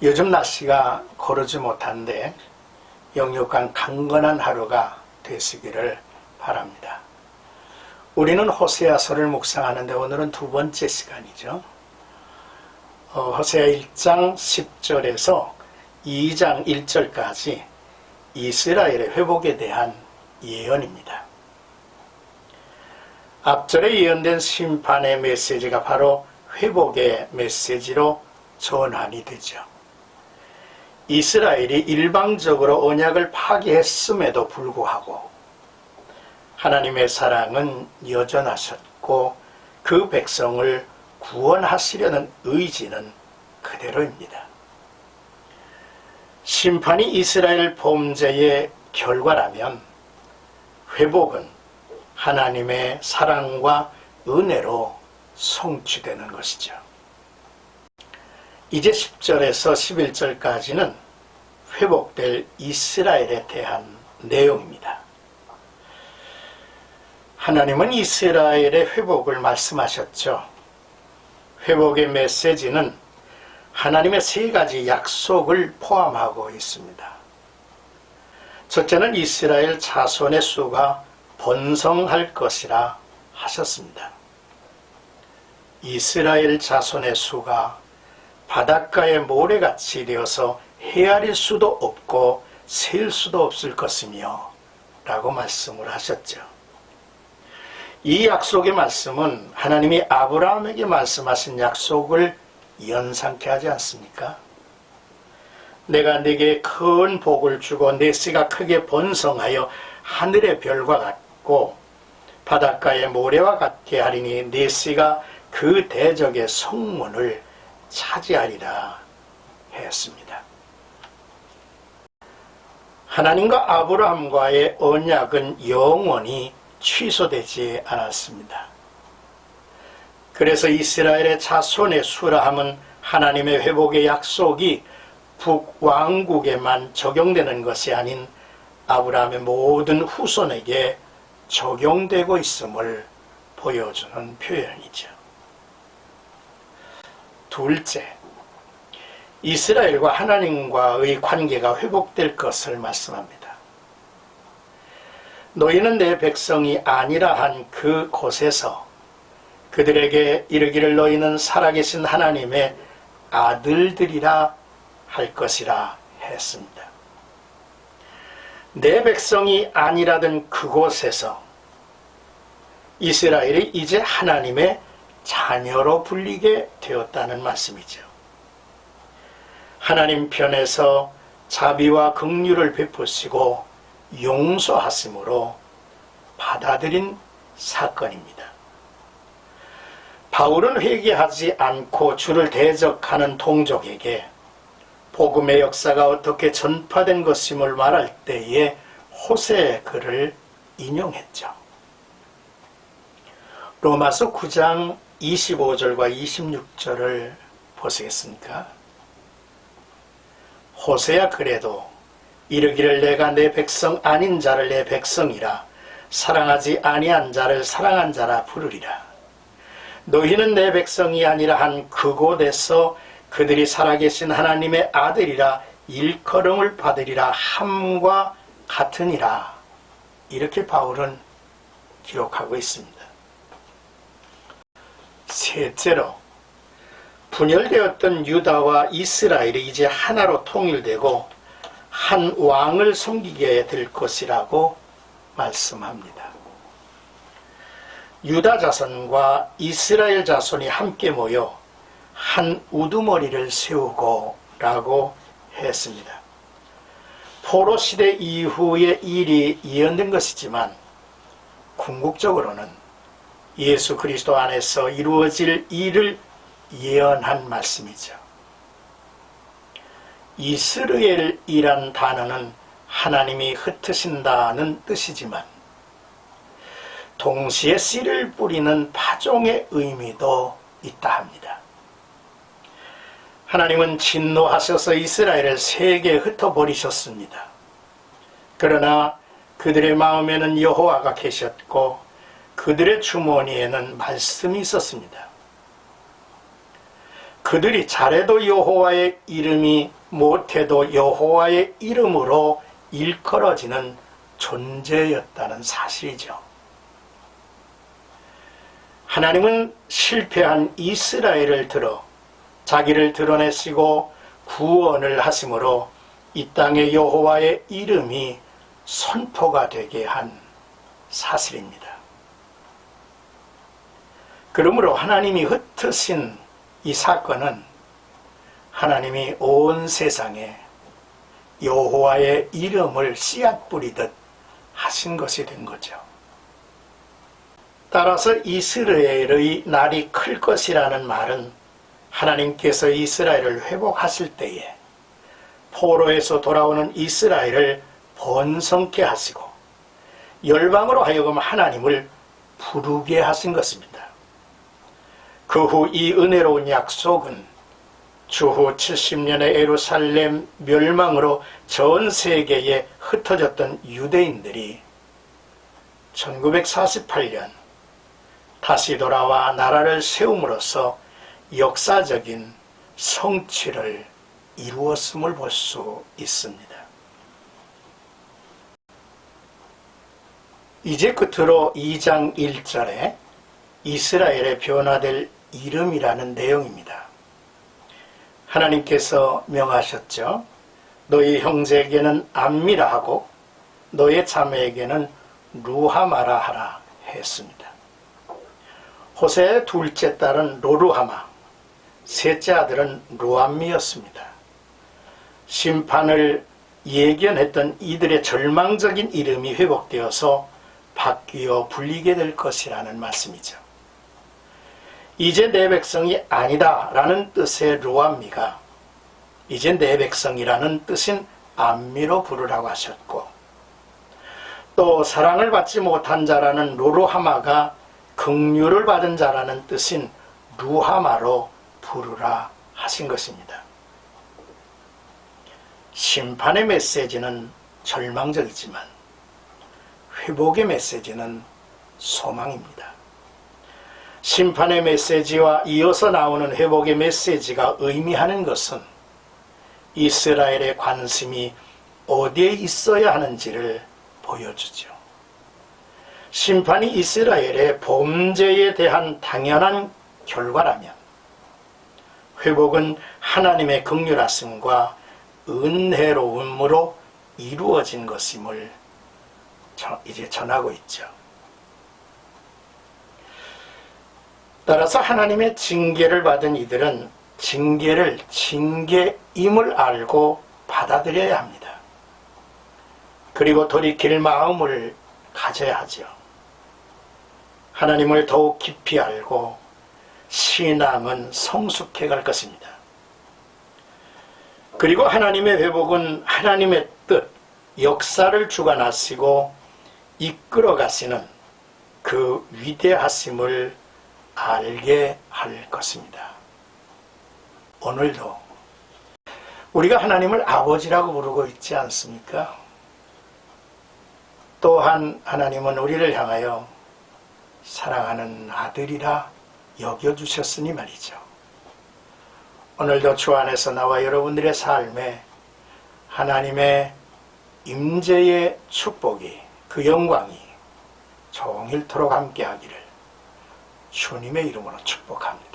요즘 날씨가 고르지 못한데 영육간 강건한 하루가 되시기를 바랍니다. 우리는 호세아서를 묵상하는데 오늘은 두 번째 시간이죠. 호세아 1장 10절에서 2장 1절까지 이스라엘의 회복에 대한 예언입니다. 앞절에 예언된 심판의 메시지가 바로 회복의 메시지로 전환이 되죠. 이스라엘이 일방적으로 언약을 파기했음에도 불구하고 하나님의 사랑은 여전하셨고 그 백성을 구원하시려는 의지는 그대로입니다. 심판이 이스라엘 범죄의 결과라면 회복은 하나님의 사랑과 은혜로 성취되는 것이죠. 이제 10절에서 11절까지는 회복될 이스라엘에 대한 내용입니다. 하나님은 이스라엘의 회복을 말씀하셨죠. 회복의 메시지는 하나님의 세 가지 약속을 포함하고 있습니다. 첫째는 이스라엘 자손의 수가 번성할 것이라 하셨습니다. 이스라엘 자손의 수가 바닷가의 모래같이 되어서 헤아릴 수도 없고 셀 수도 없을 것이며 라고 말씀을 하셨죠. 이 약속의 말씀은 하나님이 아브라함에게 말씀하신 약속을 연상케 하지 않습니까? 내가 네게 큰 복을 주고 네 씨가 크게 번성하여 하늘의 별과 같고 바닷가의 모래와 같게 하리니 네 씨가 그 대적의 성문을 차지하리라 했습니다. 하나님과 아브라함과의 언약은 영원히 취소되지 않았습니다. 그래서 이스라엘의 자손의 수라 함은 하나님의 회복의 약속이 북왕국에만 적용되는 것이 아닌 아브라함의 모든 후손에게 적용되고 있음을 보여주는 표현이죠. 둘째, 이스라엘과 하나님과의 관계가 회복될 것을 말씀합니다. 너희는 내 백성이 아니라 한 그 곳에서 그들에게 이르기를 너희는 살아계신 하나님의 아들들이라 할 것이라 했습니다. 내 백성이 아니라던 그곳에서 이스라엘이 이제 하나님의 자녀로 불리게 되었다는 말씀이죠. 하나님 편에서 자비와 긍휼을 베푸시고 용서하심으로 받아들인 사건입니다. 바울은 회개하지 않고 주를 대적하는 동족에게 복음의 역사가 어떻게 전파된 것임을 말할 때에 호세의 글을 인용했죠. 로마서 9장 25절과 26절을 보시겠습니까? 호세야 그래도 이르기를 내가 내 백성 아닌 자를 내 백성이라 사랑하지 아니한 자를 사랑한 자라 부르리라. 너희는 내 백성이 아니라 한 그곳에서 그들이 살아계신 하나님의 아들이라 일컬음을 받으리라 함과 같으니라. 이렇게 바울은 기록하고 있습니다. 셋째로 분열되었던 유다와 이스라엘이 이제 하나로 통일되고 한 왕을 섬기게 될 것이라고 말씀합니다. 유다 자손과 이스라엘 자손이 함께 모여 한 우두머리를 세우고 라고 했습니다. 포로 시대 이후의 일이 예언된 것이지만 궁극적으로는 예수 그리스도 안에서 이루어질 일을 예언한 말씀이죠. 이스라엘이란 단어는 하나님이 흩으신다는 뜻이지만 동시에 씨를 뿌리는 파종의 의미도 있다 합니다. 하나님은 진노하셔서 이스라엘을 세계에 흩어버리셨습니다. 그러나 그들의 마음에는 여호와가 계셨고 그들의 주머니에는 말씀이 있었습니다. 그들이 잘해도 여호와의 이름이 못해도 여호와의 이름으로 일컬어지는 존재였다는 사실이죠. 하나님은 실패한 이스라엘을 들어 자기를 드러내시고 구원을 하심으로 이 땅에 여호와의 이름이 선포가 되게 한 사실입니다. 그러므로 하나님이 흩으신 이 사건은 하나님이 온 세상에 여호와의 이름을 씨앗 뿌리듯 하신 것이 된 거죠. 따라서 이스라엘의 날이 클 것이라는 말은 하나님께서 이스라엘을 회복하실 때에 포로에서 돌아오는 이스라엘을 번성케 하시고 열방으로 하여금 하나님을 부르게 하신 것입니다. 그 후 이 은혜로운 약속은 주후 70년의 예루살렘 멸망으로 전 세계에 흩어졌던 유대인들이 1948년 다시 돌아와 나라를 세움으로써 역사적인 성취를 이루었음을 볼 수 있습니다. 이제 끝으로 2장 1절에 이스라엘의 변화될 이름이라는 내용입니다. 하나님께서 명하셨죠. 너희 형제에게는 암미라 하고 너의 자매에게는 루하마라 하라 했습니다. 호세의 둘째 딸은 로루하마, 셋째 아들은 루암미였습니다. 심판을 예견했던 이들의 절망적인 이름이 회복되어서 바뀌어 불리게 될 것이라는 말씀이죠. 이제 내 백성이 아니다 라는 뜻의 루암미가 이제 내 백성이라는 뜻인 암미로 부르라고 하셨고, 또 사랑을 받지 못한 자라는 로루하마가 긍휼을 받은 자라는 뜻인 루하마로 부르라 하신 것입니다. 심판의 메시지는 절망적이지만 회복의 메시지는 소망입니다. 심판의 메시지와 이어서 나오는 회복의 메시지가 의미하는 것은 이스라엘의 관심이 어디에 있어야 하는지를 보여주죠. 심판이 이스라엘의 범죄에 대한 당연한 결과라면 회복은 하나님의 긍휼하심과 은혜로움으로 이루어진 것임을 이제 전하고 있죠. 따라서 하나님의 징계를 받은 이들은 징계를 징계임을 알고 받아들여야 합니다. 그리고 돌이킬 마음을 가져야 하죠. 하나님을 더욱 깊이 알고 신앙은 성숙해 갈 것입니다. 그리고 하나님의 회복은 하나님의 뜻, 역사를 주관하시고 이끌어 가시는 그 위대하심을 알게 할 것입니다. 오늘도 우리가 하나님을 아버지라고 부르고 있지 않습니까? 또한 하나님은 우리를 향하여 사랑하는 아들이라 여겨주셨으니 말이죠. 오늘도 주 안에서 나와 여러분들의 삶에 하나님의 임재의 축복이, 그 영광이 종일토록 함께하기를 주님의 이름으로 축복합니다.